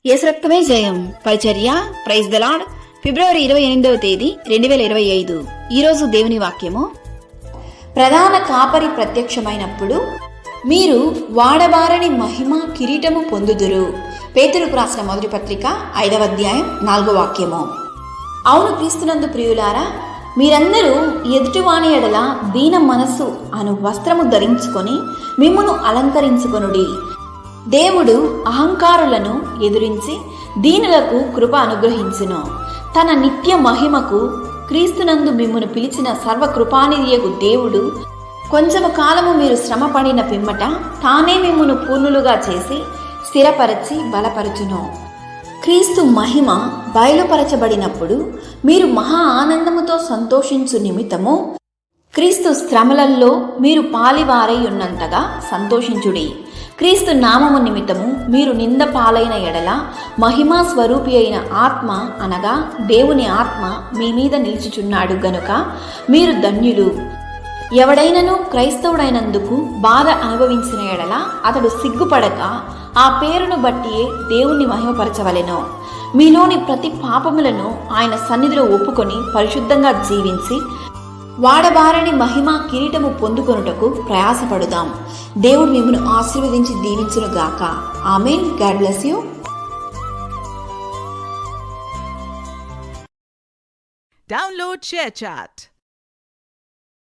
యేసు రక్తమే జయం. పరిచర్య. Praise the Lord. ఫిబ్రవరి 28వ తేదీ 2025. ఈరోజు దేవుని వాక్యము, ప్రధాన కాపరి ప్రత్యక్షమైనప్పుడు మీరు వాడబారని మహిమ కిరీటము పొందుదురు. పేతురుకు రాసిన మొదటి పత్రిక 5వ అధ్యాయం 4వ వాక్యము. అవును క్రీస్తునందు ప్రియులారా, మీరందరూ ఎదుటివాని ఎడల దీన మనస్సు అను వస్త్రము ధరించుకొని మిమ్మును అలంకరించుకొనుడి. దేవుడు అహంకారులను ఎదురించి దీనులకు కృప అనుగ్రహించును. తన నిత్య మహిమకు క్రీస్తునందు మిమ్మును పిలిచిన సర్వకృపానిధియగు దేవుడు కొంచెము కాలము మీరు శ్రమ పడిన పిమ్మట తానే మిమ్మును పూర్ణులుగా చేసి స్థిరపరచి బలపరచును. క్రీస్తు మహిమ బయలుపరచబడినప్పుడు మీరు మహా ఆనందముతో సంతోషించు నిమిత్తము క్రీస్తు శ్రమలలో మీరు పాలివారై ఉన్నంతగా సంతోషించుడి. క్రీస్తు నామము నిమిత్తము మీరు నింద పాలైన ఎడల మహిమా స్వరూపి అయిన ఆత్మ అనగా దేవుని ఆత్మ మీ మీద నిలిచుచున్నాడు గనుక మీరు ధన్యులు. ఎవడైనను క్రైస్తవుడైనందుకు బాధ అనుభవించిన ఎడల అతడు సిగ్గుపడక ఆ పేరును బట్టియే దేవుణ్ణి మహిమపరచవలెను. మీలోని ప్రతి పాపములను ఆయన సన్నిధిలో ఒప్పుకొని పరిశుద్ధంగా జీవించి వాడబారని మహిమ కిరీటము పొందుకొనుటకు ప్రయాసపడుదాం. దేవుడు మిమ్మల్ని ఆశీర్వదించి దీవించును గాక. ఆమేన్. God bless you. Download ShareChat.